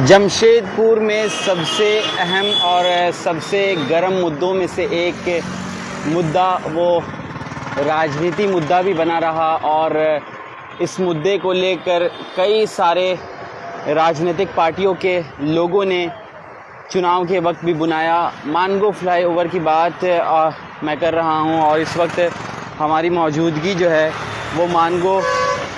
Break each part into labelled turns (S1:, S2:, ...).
S1: जमशेदपुर में सबसे अहम और सबसे गर्म मुद्दों में से एक मुद्दा वो राजनीति मुद्दा भी बना रहा और इस मुद्दे को लेकर कई सारे राजनीतिक पार्टियों के लोगों ने चुनाव के वक्त भी बुनाया। मानगो फ्लाईओवर की बात मैं कर रहा हूं और इस वक्त हमारी मौजूदगी जो है वो मानगो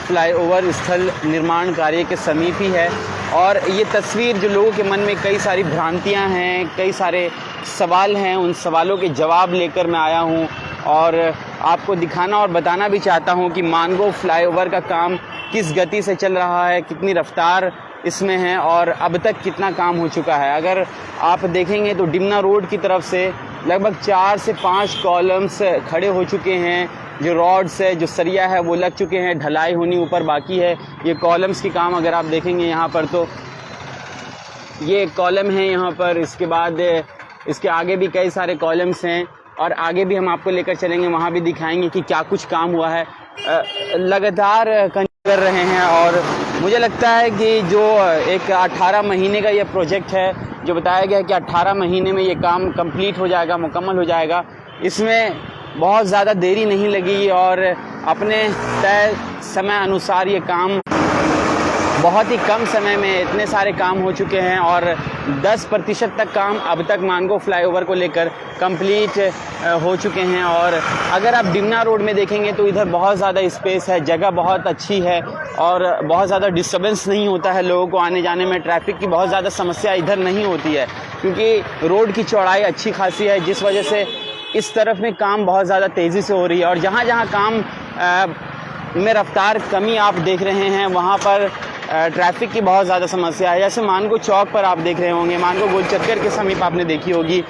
S1: फ्लाईओवर स्थल निर्माण कार्य के समीप ही है। और ये तस्वीर जो लोगों के मन में कई सारी भ्रांतियां हैं, कई सारे सवाल हैं, उन सवालों के जवाब लेकर मैं आया हूं और आपको दिखाना और बताना भी चाहता हूं कि मानगो फ्लाईओवर का काम किस गति से चल रहा है, कितनी रफ्तार इसमें है और अब तक कितना काम हो चुका है। अगर आप देखेंगे तो डिमना रोड की तरफ से लगभग 4 से 5 कॉलम्स खड़े हो चुके हैं, जो रॉड्स है, जो सरिया है वो लग चुके हैं, ढलाई होनी ऊपर बाकी है। ये कॉलम्स की काम अगर आप देखेंगे यहाँ पर तो ये कॉलम है यहाँ पर, इसके बाद इसके आगे भी कई सारे कॉलम्स हैं और आगे भी हम आपको लेकर चलेंगे, वहाँ भी दिखाएंगे कि क्या कुछ काम हुआ है। लगातार कर रहे हैं और मुझे लगता है कि जो एक 18 महीने का ये प्रोजेक्ट है, जो बताया गया है कि 18 महीने में ये काम कंप्लीट हो जाएगा, मुकम्मल हो जाएगा, इसमें बहुत ज़्यादा देरी नहीं लगी और अपने तय समय अनुसार ये काम बहुत ही कम समय में इतने सारे काम हो चुके हैं और 10% तक काम अब तक मानगो फ्लाईओवर को लेकर कंप्लीट हो चुके हैं। और अगर आप डिमना रोड में देखेंगे तो इधर बहुत ज़्यादा स्पेस है, जगह बहुत अच्छी है और बहुत ज़्यादा डिस्टर्बेंस नहीं होता है, लोगों को आने जाने में ट्रैफिक की बहुत ज़्यादा समस्या इधर नहीं होती है क्योंकि रोड की चौड़ाई अच्छी खासी है, जिस वजह से इस तरफ में काम बहुत ज़्यादा तेज़ी से हो रही है। और जहाँ जहाँ काम में रफ्तार कमी आप देख रहे हैं वहाँ पर ट्रैफिक की बहुत ज़्यादा समस्या है। जैसे मानगो चौक पर आप देख रहे होंगे, मानगो गोल चक्कर के समीप आपने देखी होगी,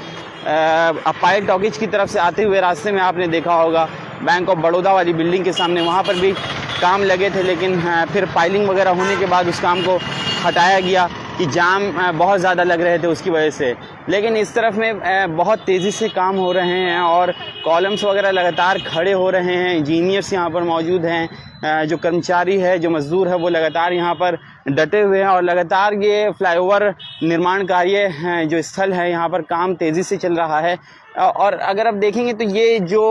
S1: पायल टॉकीज की तरफ से आते हुए रास्ते में आपने देखा होगा बैंक ऑफ बड़ौदा वाली बिल्डिंग के सामने, वहाँ पर भी काम लगे थे, लेकिन फिर पाइलिंग वगैरह होने के बाद उस काम को हटाया गया कि जाम बहुत ज़्यादा लग रहे थे उसकी वजह से। लेकिन इस तरफ में बहुत तेज़ी से काम हो रहे हैं और कॉलम्स वगैरह लगातार खड़े हो रहे हैं। इंजीनियर्स यहाँ पर मौजूद हैं, जो कर्मचारी है, जो मज़दूर है, वो लगातार यहाँ पर डटे हुए हैं और लगातार ये फ्लाईओवर निर्माण कार्य जो स्थल है यहाँ पर काम तेज़ी से चल रहा है। और अगर आप देखेंगे तो ये जो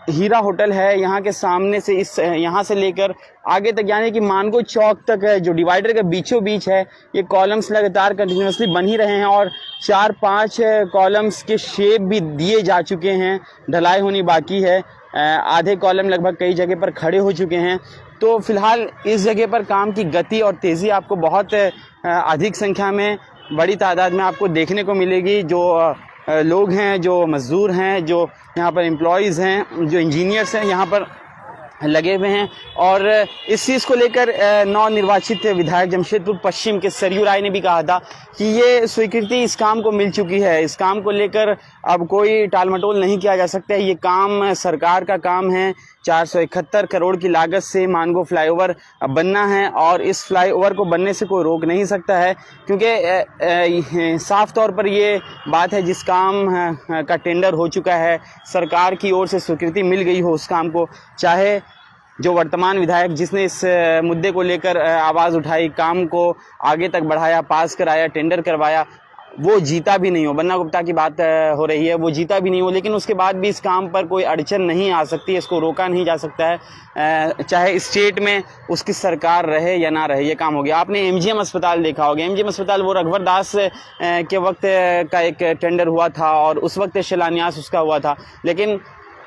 S1: हीरा होटल है यहाँ के सामने से इस यहाँ से लेकर आगे तक यानी कि मानगो चौक तक है, जो डिवाइडर के बीचों बीच है, ये कॉलम्स लगातार कंटिन्यूसली बन ही रहे हैं और 4-5 कॉलम्स के शेप भी दिए जा चुके हैं, ढलाई होनी बाकी है। आधे कॉलम लगभग कई जगह पर खड़े हो चुके हैं। तो फिलहाल इस जगह पर काम की गति और तेज़ी आपको बहुत अधिक संख्या में, बड़ी तादाद में आपको देखने को मिलेगी। जो लोग हैं, जो मज़दूर हैं, जो यहाँ पर एम्प्लॉयज़ हैं, जो इंजीनियर्स हैं, यहाँ पर लगे हुए हैं। और इस चीज़ को लेकर नवनिर्वाचित विधायक जमशेदपुर पश्चिम के सरयू राय ने भी कहा था कि ये स्वीकृति इस काम को मिल चुकी है, इस काम को लेकर अब कोई टालमटोल नहीं किया जा सकता है। ये काम सरकार का काम है, 471 करोड़ की लागत से मानगो फ्लाईओवर बनना है और इस फ्लाईओवर को बनने से कोई रोक नहीं सकता है क्योंकि साफ तौर पर ये बात है, जिस काम का टेंडर हो चुका है, सरकार की ओर से स्वीकृति मिल गई हो उस काम को, चाहे जो वर्तमान विधायक जिसने इस मुद्दे को लेकर आवाज़ उठाई, काम को आगे तक बढ़ाया, पास कराया, टेंडर करवाया, वो जीता भी नहीं हो, बन्ना गुप्ता की बात हो रही है, वो जीता भी नहीं हो, लेकिन उसके बाद भी इस काम पर कोई अड़चन नहीं आ सकती है, इसको रोका नहीं जा सकता है, चाहे स्टेट में उसकी सरकार रहे या ना रहे, ये काम हो गया। आपने एमजीएम अस्पताल देखा होगा, एमजीएम अस्पताल वो रघुवर दास के वक्त का एक टेंडर हुआ था और उस वक्त शिलान्यास उसका हुआ था, लेकिन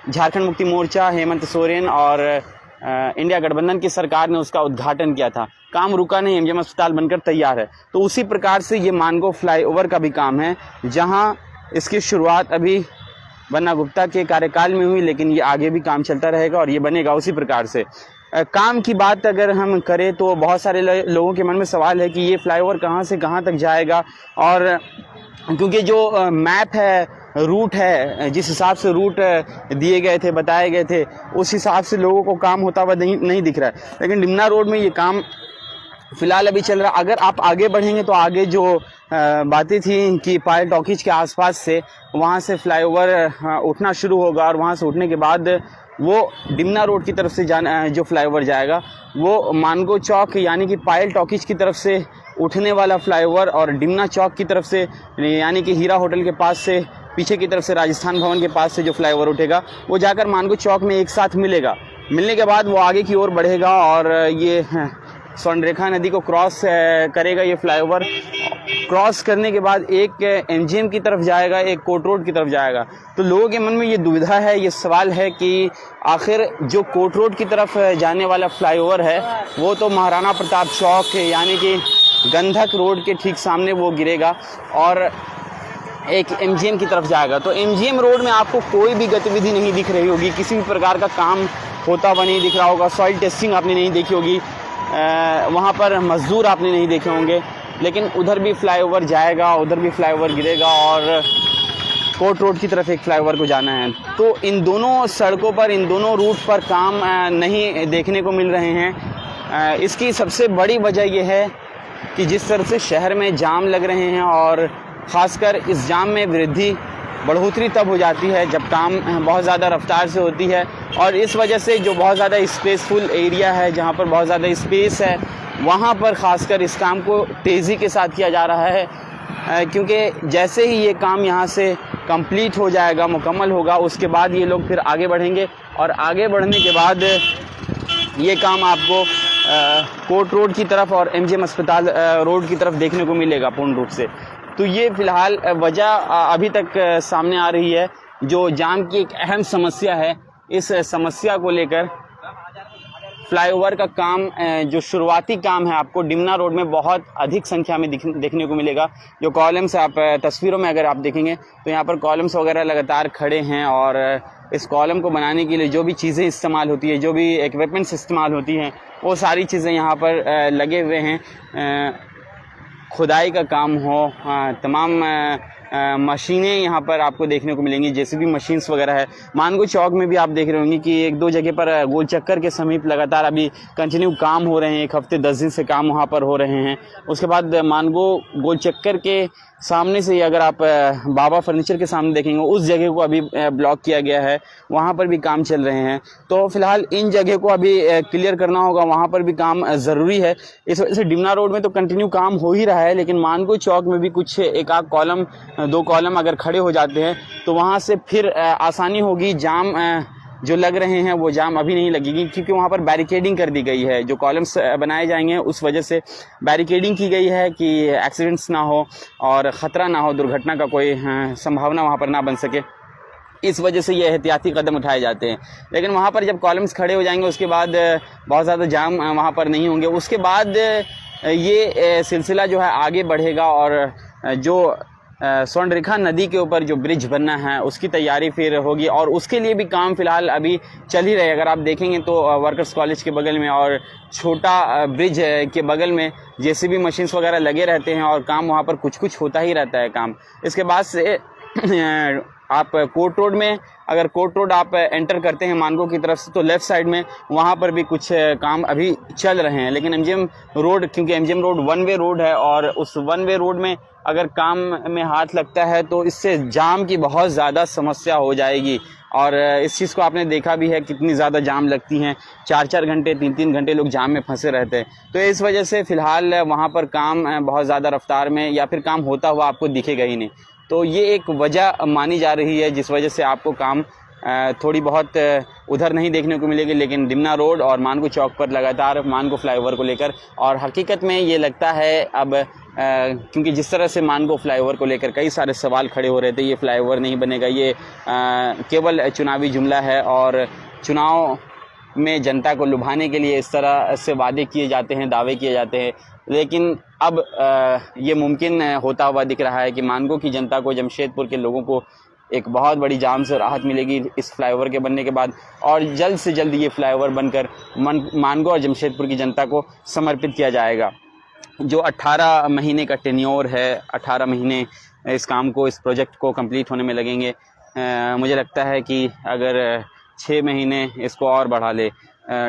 S1: झारखंड मुक्ति मोर्चा, हेमंत सोरेन और इंडिया गठबंधन की सरकार ने उसका उद्घाटन किया था, काम रुका नहीं, एमजीएम अस्पताल बनकर तैयार है। तो उसी प्रकार से ये मानगो फ्लाईओवर का भी काम है, जहां इसकी शुरुआत अभी बन्ना गुप्ता के कार्यकाल में हुई, लेकिन ये आगे भी काम चलता रहेगा और ये बनेगा उसी प्रकार से। काम की बात अगर हम करें तो बहुत सारे लोगों के मन में सवाल है कि ये फ्लाईओवर कहाँ से कहाँ तक जाएगा, और क्योंकि जो मैप है, रूट है, जिस हिसाब से रूट दिए गए थे, बताए गए थे, उस हिसाब से लोगों को काम होता हुआ नहीं दिख रहा है। लेकिन डिमना रोड में ये काम फिलहाल अभी चल रहा है। अगर आप आगे बढ़ेंगे तो आगे जो बातें थी कि पायल टॉकीज के आसपास से वहाँ से फ्लाईओवर उठना शुरू होगा और वहाँ से उठने के बाद वो डिमना रोड की तरफ से जाना, जो फ्लाईओवर जाएगा वो मानगो चौक यानी कि पायल टॉकीज की तरफ से उठने वाला फ्लाईओवर और डिमना चौक की तरफ से यानी कि हीरा होटल के पास से पीछे की तरफ से राजस्थान भवन के पास से जो फ्लाईओवर उठेगा वो जाकर मानगो चौक में एक साथ मिलेगा। मिलने के बाद वो आगे की ओर बढ़ेगा और ये स्वर्णरेखा नदी को क्रॉस करेगा। ये फ्लाईओवर क्रॉस करने के बाद एक एमजीएम की तरफ जाएगा, एक कोर्ट रोड की तरफ जाएगा। तो लोगों के मन में ये दुविधा है, ये सवाल है कि आखिर जो कोर्ट रोड की तरफ जाने वाला फ्लाईओवर है वो तो महाराणा प्रताप चौक यानी कि गंधक रोड के ठीक सामने वो गिरेगा और एक एमजीएम की तरफ जाएगा। तो एमजीएम रोड में आपको कोई भी गतिविधि नहीं दिख रही होगी, किसी भी प्रकार का काम होता हुआ नहीं दिख रहा होगा। सॉइल टेस्टिंग आपने नहीं देखी होगी, वहाँ पर मजदूर आपने नहीं देखे होंगे। लेकिन उधर भी फ्लाईओवर जाएगा, उधर भी फ्लाईओवर गिरेगा और कोर्ट रोड की तरफ एक फ्लाईओवर को जाना है। तो इन दोनों सड़कों पर, इन दोनों रूट पर काम नहीं देखने को मिल रहे हैं। इसकी सबसे बड़ी वजह यह है कि जिस तरह से शहर में जाम लग रहे हैं और ख़ासकर इस जाम में बढ़ोतरी तब हो जाती है जब काम बहुत ज़्यादा रफ्तार से होती है। और इस वजह से जो बहुत ज़्यादा स्पेसफुल एरिया है, जहाँ पर बहुत ज़्यादा स्पेस है, वहाँ पर ख़ासकर इस काम को तेज़ी के साथ किया जा रहा है। क्योंकि जैसे ही ये काम यहाँ से कंप्लीट हो जाएगा, मुकम्मल होगा, उसके बाद ये लोग फिर आगे बढ़ेंगे और आगे बढ़ने के बाद ये काम आपको कोर्ट रोड की तरफ और एमजीएम अस्पताल रोड की तरफ देखने को मिलेगा पूर्ण रूप से। तो ये फ़िलहाल वजह अभी तक सामने आ रही है जो जाम की एक अहम समस्या है। इस समस्या को लेकर फ्लाईओवर का काम जो शुरुआती काम है आपको डिमना रोड में बहुत अधिक संख्या में देखने को मिलेगा। जो कॉलम्स आप तस्वीरों में अगर आप देखेंगे तो यहाँ पर कॉलम्स वगैरह लगातार खड़े हैं और इस कॉलम को बनाने के लिए जो भी चीज़ें इस्तेमाल होती है, जो भी इक्विपमेंट्स इस्तेमाल होती हैं, वो सारी चीज़ें यहाँ पर लगे हुए हैं। खुदाई का काम हो, तमाम मशीनें यहाँ पर आपको देखने को मिलेंगी, जेसीबी मशीन्स वगैरह है। मानगो चौक में भी आप देख रहे होंगे कि एक दो जगह पर गोल चक्कर के समीप लगातार अभी कंटिन्यू काम हो रहे हैं। एक हफ्ते 10 दिन से काम वहाँ पर हो रहे हैं। उसके बाद मानगो गोल चक्कर के सामने से ही अगर आप बाबा फर्नीचर के सामने देखेंगे, उस जगह को अभी ब्लॉक किया गया है, वहाँ पर भी काम चल रहे हैं। तो फिलहाल इन जगह को अभी क्लियर करना होगा, वहाँ पर भी काम ज़रूरी है। इस वजह से डिमना रोड में तो कंटिन्यू काम हो ही रहा है, लेकिन मानगो चौक में भी कुछ एक आध कॉलम, 2 कॉलम अगर खड़े हो जाते हैं तो वहाँ से फिर आसानी होगी। जाम जो लग रहे हैं वो जाम अभी नहीं लगेगी, क्योंकि वहाँ पर बैरिकेडिंग कर दी गई है। जो कॉलम्स बनाए जाएंगे उस वजह से बैरिकेडिंग की गई है कि एक्सीडेंट्स ना हो और ख़तरा ना हो, दुर्घटना का कोई संभावना वहाँ पर ना बन सके। इस वजह से ये एहतियाती कदम उठाए जाते हैं। लेकिन वहाँ पर जब कॉलम्स खड़े हो जाएंगे उसके बाद बहुत ज़्यादा जाम वहाँ पर नहीं होंगे। उसके बाद ये सिलसिला जो है आगे बढ़ेगा और जो स्वर्णरेखा नदी के ऊपर जो ब्रिज बनना है उसकी तैयारी फिर होगी और उसके लिए भी काम फ़िलहाल अभी चल ही रहे। अगर आप देखेंगे तो वर्कर्स कॉलेज के बगल में और छोटा ब्रिज के बगल में जेसीबी मशीन्स वगैरह लगे रहते हैं और काम वहाँ पर कुछ होता ही रहता है काम। इसके बाद से आप कोर्ट रोड में, अगर कोर्ट रोड आप एंटर करते हैं मानगो की तरफ से, तो लेफ़्ट साइड में वहाँ पर भी कुछ काम अभी चल रहे हैं। लेकिन एमजीएम रोड, क्योंकि एमजीएम रोड 1 वे रोड है और उस 1 वे रोड में अगर काम में हाथ लगता है तो इससे जाम की बहुत ज़्यादा समस्या हो जाएगी। और इस चीज़ को आपने देखा भी है कितनी ज़्यादा जाम लगती हैं, 4-4 घंटे 3-3 घंटे लोग जाम में फंसे रहते हैं। तो इस वजह से फ़िलहाल वहाँ पर काम बहुत ज़्यादा रफ्तार में या फिर काम होता हुआ आपको दिखेगा ही नहीं। तो ये एक वजह मानी जा रही है जिस वजह से आपको काम थोड़ी बहुत उधर नहीं देखने को मिलेगी। लेकिन डिमना रोड और मानगो चौक पर लगातार मानगो फ्लाईओवर को लेकर, और हकीकत में ये लगता है अब क्योंकि जिस तरह से मानगो फ्लाईओवर को लेकर कई सारे सवाल खड़े हो रहे थे, ये फ्लाईओवर नहीं बनेगा, ये केवल चुनावी जुमला है और चुनाव में जनता को लुभाने के लिए इस तरह से वादे किए जाते हैं, दावे किए जाते हैं। लेकिन अब ये मुमकिन होता हुआ दिख रहा है कि मानगो की जनता को, जमशेदपुर के लोगों को एक बहुत बड़ी जाम से राहत मिलेगी इस फ्लाईओवर के बनने के बाद, और जल्द से जल्द ये फ्लाईओवर बनकर मानगो और जमशेदपुर की जनता को समर्पित किया जाएगा। जो 18 महीने का टेन्योर है, 18 महीने इस काम को, इस प्रोजेक्ट को कंप्लीट होने में लगेंगे। मुझे लगता है कि अगर 6 महीने इसको और बढ़ा ले,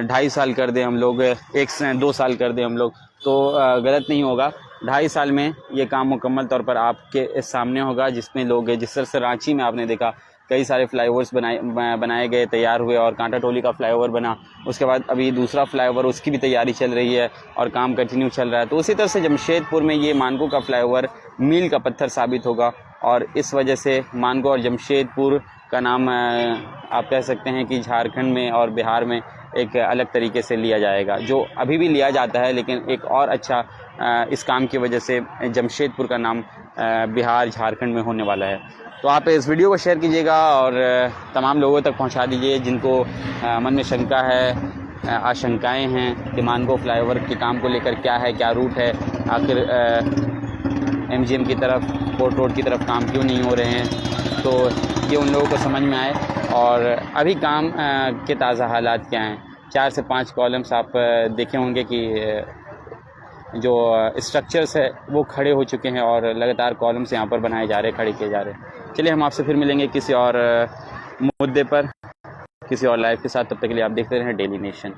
S1: 2.5 साल कर दें हम लोग, 2 साल कर दें हम लोग, तो गलत नहीं होगा। 2.5 साल में ये काम मुकम्मल तौर पर आपके सामने होगा, जिसमें लोग, जिस तरह से रांची में आपने देखा कई सारे फ्लाईओवर्स बनाए गए, तैयार हुए और कांटा टोली का फ्लाईओवर बना। उसके बाद अभी दूसरा फ्लाईओवर, उसकी भी तैयारी चल रही है और काम कंटिन्यू चल रहा है। तो उसी तरह से जमशेदपुर में ये मानगो का फ्लाईओवर मील का पत्थर साबित होगा और इस वजह से मानगो और जमशेदपुर का नाम आप कह सकते हैं कि झारखंड में और बिहार में एक अलग तरीके से लिया जाएगा, जो अभी भी लिया जाता है, लेकिन एक और अच्छा इस काम की वजह से जमशेदपुर का नाम बिहार झारखंड में होने वाला है। तो आप इस वीडियो को शेयर कीजिएगा और तमाम लोगों तक पहुंचा दीजिए जिनको मन में शंका है, आशंकाएं हैं कि मानगो फ्लाईओवर के काम को लेकर क्या है, क्या रूट है, आखिर MGM की तरफ, कोर्ट रोड की तरफ काम क्यों नहीं हो रहे हैं। तो ये उन लोगों को समझ में आए और अभी काम के ताज़ा हालात क्या हैं। 4 से 5 कॉलम्स आप देखे होंगे कि जो स्ट्रक्चर्स है वो खड़े हो चुके हैं और लगातार कॉलम्स यहाँ पर बनाए जा रहे हैं, खड़े किए जा रहे हैं। चलिए हम आपसे फिर मिलेंगे किसी और मुद्दे पर, किसी और लाइव के साथ। तब तक के लिए आप देखते रहें डेली नेशन।